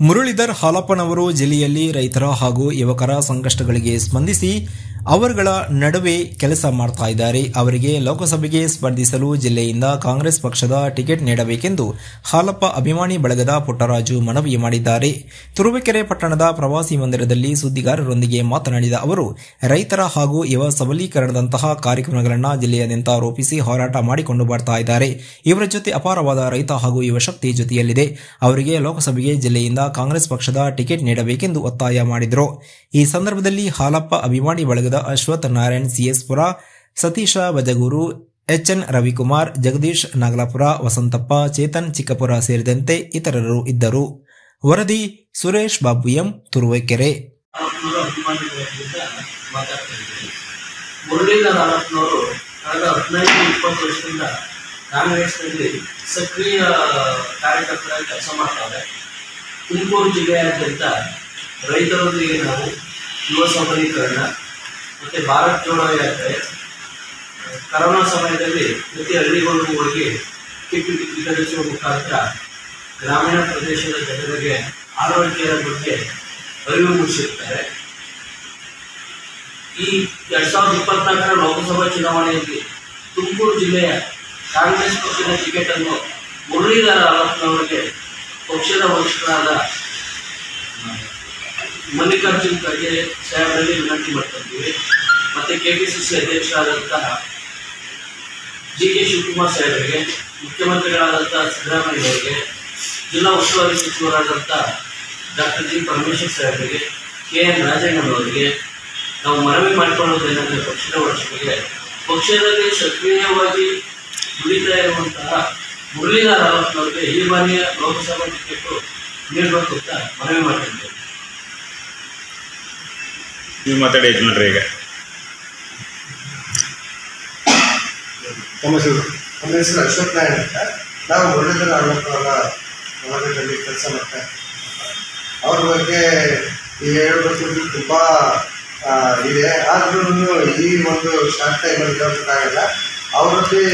ಮುರಳೀಧರ್ ಹಾಲಪ್ಪನವರು ಜಿಲ್ಲೆಯಲ್ಲಿ ರೈತರ ಹಾಗೂ ಯುವಕರ ಸಂಕಷ್ಟಗಳಿಗೆ ಸ್ಪಂದಿಸಿ ಅವರುಗಳ ನಡುವೆ ಕೆಲಸ ಮಾಡ್ತಾ ಇದ್ದಾರೆ. ಅವರಿಗೆ ಲೋಕಸಭೆಗೆ ಸ್ಪರ್ಧಿಸಲು ಜಿಲ್ಲೆಯಿಂದ ಕಾಂಗ್ರೆಸ್ ಪಕ್ಷದ ಟಿಕೆಟ್ ನೀಡಬೇಕೆಂದು ಹಾಲಪ್ಪ ಅಭಿಮಾನಿ ಬಳಗದ ಪುಟ್ಟರಾಜು ಮನವಿ ಮಾಡಿದ್ದಾರೆ. ತುರುವೇಕೆರೆ ಪಟ್ಟಣದ ಪ್ರವಾಸಿ ಮಂದಿರದಲ್ಲಿ ಸುದ್ದಿಗಾರರೊಂದಿಗೆ ಮಾತನಾಡಿದ ಅವರು, ರೈತರ ಹಾಗೂ ಯುವ ಸಬಲೀಕರಣದಂತಹ ಕಾರ್ಯಕ್ರಮಗಳನ್ನು ಜಿಲ್ಲೆಯಾದ್ಯಂತ ರೂಪಿಸಿ ಹೋರಾಟ ಮಾಡಿಕೊಂಡು ಬರ್ತಾ ಇದ್ದಾರೆ. ಇವರ ಜೊತೆ ಅಪಾರವಾದ ರೈತ ಹಾಗೂ ಯುವ ಶಕ್ತಿ ಜೊತೆಯಲ್ಲಿದೆ. ಅವರಿಗೆ ಲೋಕಸಭೆಗೆ ಜಿಲ್ಲೆಯಿಂದ ಕಾಂಗ್ರೆಸ್ ಪಕ್ಷದ ಟಿಕೆಟ್ ನೀಡಬೇಕೆಂದು ಒತ್ತಾಯ ಮಾಡಿದರು. ಈ ಸಂದರ್ಭದಲ್ಲಿ ಹಾಲಪ್ಪ ಅಭಿಮಾನಿ ಬಳಗದ ಅಶ್ವಥ್ ನಾರಾಯಣ್ ಸಿಎಸ್ಪುರ, ಸತೀಶ ಬಜಗೂರು, ಎಚ್ಎನ್ ರವಿಕುಮಾರ್, ಜಗದೀಶ್ ನಾಗಲಾಪುರ, ವಸಂತಪ್ಪ, ಚೇತನ್ ಚಿಕ್ಕಪುರ ಸೇರಿದಂತೆ ಇತರರು ಇದ್ದರು. ವರದಿ ಸುರೇಶ್ ಬಾಬು ಎಂ, ತುರುವೇಕೆರೆ. ಮುರಳೀಧರ್ ಹಾಲಪ್ಪನವರು ಕಳೆದ 15-20 ವರ್ಷದಿಂದ ಕಾಂಗ್ರೆಸ್ನಲ್ಲಿ ಸಕ್ರಿಯ ಕಾರ್ಯಕರ್ತರಾಗಿ ಕೆಲಸ ಮಾಡ್ತಾರೆ. ತುಮಕೂರು ಜಿಲ್ಲೆಯಾದ್ಯಂತ ರೈತರೊಂದಿಗೆ ನಾವು ಯುವ ಸಬಲೀಕರಣ ಮತ್ತು ಭಾರತ್ ಜೋಡೋ ಯಾತ್ರೆ, ಕರೋನಾ ಸಮಯದಲ್ಲಿ ಪ್ರತಿ ಹಳ್ಳಿಗಳಿಗೂ ಹೋಗಿ ಕಿಟ್ ವಿತರಿಸುವ ಮುಖಾಂತರ ಗ್ರಾಮೀಣ ಪ್ರದೇಶದ ಜನರಿಗೆ ಆರೋಗ್ಯದ ಬಗ್ಗೆ ಅರಿವು ಮೂಡಿಸಿರ್ತಾರೆ. ಈ 2024ರ ಲೋಕಸಭಾ ಚುನಾವಣೆಯಲ್ಲಿ ತುಮಕೂರು ಜಿಲ್ಲೆಯ ಕಾಂಗ್ರೆಸ್ ಪಕ್ಷದ ಟಿಕೆಟ್ ಅನ್ನು ಮುರಳೀಧರ್ ಹಾಲಪ್ಪನವರಿಗೆ ಪಕ್ಷದ ವರಿಷ್ಠರಾದ ಮಲ್ಲಿಕಾರ್ಜುನ್ ಖರ್ಗೆ ಸಾಹೇಬರಲ್ಲಿ ವಿನಂತಿ ಮಾಡ್ತಿದ್ದೀವಿ. ಮತ್ತು ಕೆಪಿಸಿಸಿ ಅಧ್ಯಕ್ಷರಾದಂತಹ GK ಶಿವಕುಮಾರ್ ಸಾಹೇಬರಿಗೆ, ಮುಖ್ಯಮಂತ್ರಿಗಳಾದಂತಹ ಸಿದ್ದರಾಮಯ್ಯ ಅವರಿಗೆ, ಜಿಲ್ಲಾ ಉಸ್ತುವಾರಿ ಸಚಿವರಾದಂಥ ಡಾಕ್ಟರ್ G. ಪರಮೇಶ್ವರ್ ಸಾಹೇಬರಿಗೆ, KN ರಾಜಣ್ಣನವರಿಗೆ ನಾವು ಮನವಿ ಮಾಡಿಕೊಳ್ಳೋದೇನೆಂದರೆ, ಪಕ್ಷದ ವರಿಷ್ಠರಿಗೆ ಪಕ್ಷದಲ್ಲಿ ಸಕ್ರಿಯವಾಗಿ ದುಡಿತಾ ಇರುವಂತಹ ಮುರಳೀಧರ್ ಹಾಲಪ್ಪನವರಿಗೆ ಈ ಬಾರಿಯ ಲೋಕಸಭಾ ಟಿಕೆಟ್ ನೀಡಬೇಕು ಅಂತ ಮನವಿ ಮಾಡ್ತಿದ್ದೇವೆ. ನೀವು ಮಾತಾಡಿ ಯಜಮಾನ್ರಿ. ಈಗ ನಮ್ಮ ಹೆಸರು ಅಶ್ವಥ್ ನಾರಾಯಣ್ ಅಂತ. ನಾವು ಮುರಳೀಧರ್ ಹಾಲಪ್ಪನವರ ವರ್ಗದಲ್ಲಿ ಕೆಲಸ ಮಾಡ್ತಾ ಅವ್ರ ಬಗ್ಗೆ ಹೇಳಬೇಕು ತುಂಬ ಇದೆ. ಆದ್ರೂ ಈ ಒಂದು ಶಾರ್ಟ್ ಟೈಮಲ್ಲಿ ಹೇಳೋಕ್ಕಾಗಲ್ಲ. ಅವರಲ್ಲಿ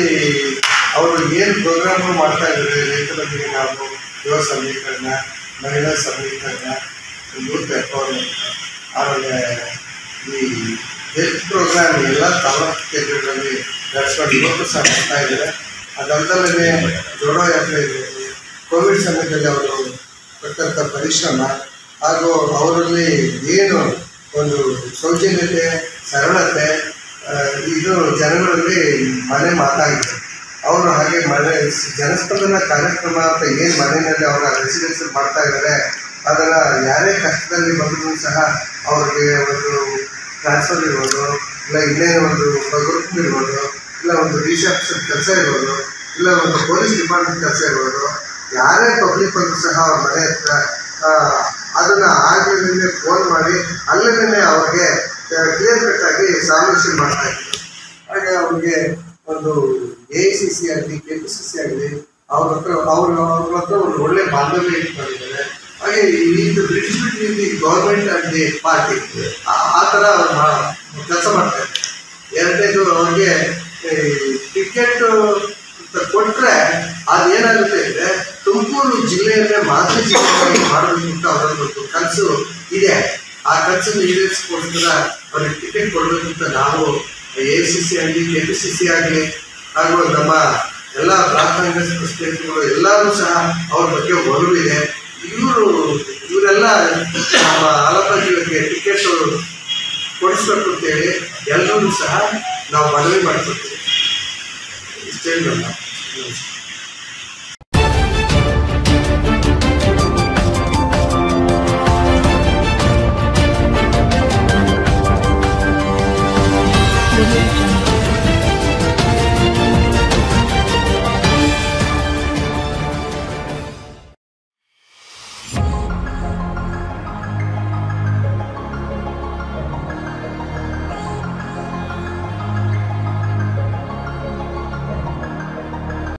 ಅವರು ಏನು ಪ್ರೋಗ್ರಾಮ್ಗಳು ಮಾಡ್ತಾ ಇದ್ದಾರೆ, ರೈತರೊಂದಿಗೆ ನಾವು ಯುವ ಸಬಲೀಕರಣ, ಮಹಿಳಾ ಸಬಲೀಕರಣ, ಯೂತ್ ಎಂಪವರ್ಮೆಂಟ್, ಆಮೇಲೆ ಈ ಹೆಲ್ತ್ ಪ್ರೋಗ್ರಾಮ್ ಎಲ್ಲ ತಾಲೂಕು ಕೇಂದ್ರಗಳಲ್ಲಿ ನಡೆಸ್ಕೊಂಡು ಇವತ್ತು ಸಹ ಮಾಡ್ತಾ ಇದ್ದಾರೆ. ಅದಲ್ಲದೆ ಜೋಡೋ ಯಾತ್ರೆ ಇರ್ಬೋದು, ಕೋವಿಡ್ ಸಮಯದಲ್ಲಿ ಅವರು ಕೊಟ್ಟಂಥ ಪರಿಶ್ರಮ ಹಾಗೂ ಅವರಲ್ಲಿ ಏನು ಒಂದು ಸೌಜನ್ಯತೆ, ಸರಳತೆ, ಇದು ಜನಗಳಲ್ಲಿ ಮನೆ ಮಾತಾಗಿದೆ. ಅವರು ಹಾಗೆ ಮನೆ ಜನಸ್ಪಂದನ ಕಾರ್ಯಕ್ರಮ ಅಂತ ಏನು ಮನೆಯಲ್ಲಿ ಅವರ ರೆಸಿಡೆನ್ಸಲ್ಲಿ ಮಾಡ್ತಾ ಇದ್ದಾರೆ, ಅದನ್ನು ಯಾರೇ ಕಷ್ಟದಲ್ಲಿ ಬಂದರೂ ಸಹ ಅವ್ರಿಗೆ ಒಂದು ಟ್ರಾನ್ಸ್ಫರ್ ಇರ್ಬೋದು, ಇಲ್ಲ ಇನ್ನೇ ಒಂದು ಗ್ರೂಪ್ ಇರ್ಬೋದು, ಇಲ್ಲ ಒಂದು ರಿಸೆಪ್ಷನ್ ಕೆಲಸ ಇರ್ಬೋದು, ಇಲ್ಲ ಒಂದು ಪೊಲೀಸ್ ಡಿಪಾರ್ಟ್ಮೆಂಟ್ ಕೆಲಸ ಇರ್ಬೋದು, ಯಾರೇ ಪಬ್ಲಿಕ್ ಬಂದರೂ ಸಹ ಅವ್ರ ಮನೆ ಹತ್ರ ಅದನ್ನು ಆಗಲೇ ಫೋನ್ ಮಾಡಿ ಅಲ್ಲೇ ಅವ್ರಿಗೆ ಕ್ಲಿಯರ್ ಕಟ್ಟಾಗಿ ಸಾಲ್ಯೂಷನ್ ಮಾಡ್ತಾ ಇದ್ರು. ಹಾಗೆ ಅವ್ರಿಗೆ ಒಂದು AICC ಆಗಲಿ, KPCC ಆಗಲಿ ಅವ್ರ ಹತ್ರ ಒಂದು ಒಳ್ಳೆ ಬಾಂಧವ್ಯ ಇಟ್ಕೊಂಡಿದ್ದಾರೆ. ಹಾಗೆ ಇದು British between the government and the party ಆ ಥರ ಕೆಲಸ ಮಾಡ್ತಾ ಇದ್ದಾರೆ. ಎರಡನೇದು ಅವ್ರಿಗೆ ಟಿಕೆಟ್ ಕೊಟ್ಟರೆ ಅದೇನಾಗುತ್ತೆ ಅಂದರೆ ತುಮಕೂರು ಜಿಲ್ಲೆಯನ್ನೇ ಮಾದರಿ ಜಿಲ್ಲೆಯಾಗಿ ಮಾಡಬೇಕು ಅಂತ ಅವರೊಂದು ಕನಸು ಇದೆ. ಆ ಕನಸನ್ನು ಈಡೇರಿಸ್ಕೋಸ್ಕರ ಅವ್ರಿಗೆ ಟಿಕೆಟ್ ಕೊಡಬೇಕು ಅಂತ ನಾವು AICC ಆಗಲಿ, KPCC ಆಗಲಿ ಹಾಗೂ ನಮ್ಮ ಎಲ್ಲ ಬ್ಲಾಕ್ ಕಾಂಗ್ರೆಸ್ ಪ್ರೆಸಿಡೆಂಟ್ಗಳು ಎಲ್ಲರೂ ಸಹ ಅವ್ರ ಬಗ್ಗೆ ಒಲವಿದೆ. ಇವರೆಲ್ಲ ನಮ್ಮ ಹಾಲಪ್ಪಜಿಯವರಿಗೆ ಟಿಕೆಟ್ ಕೊಡಿಸ್ಬೇಕು ಅಂತೇಳಿ ಎಲ್ಲರೂ ಸಹ ನಾವು ಮನವಿ ಮಾಡ್ಕೊಡ್ತೀವಿ. ಇಷ್ಟೇ ನಮ್ಮ Thank you.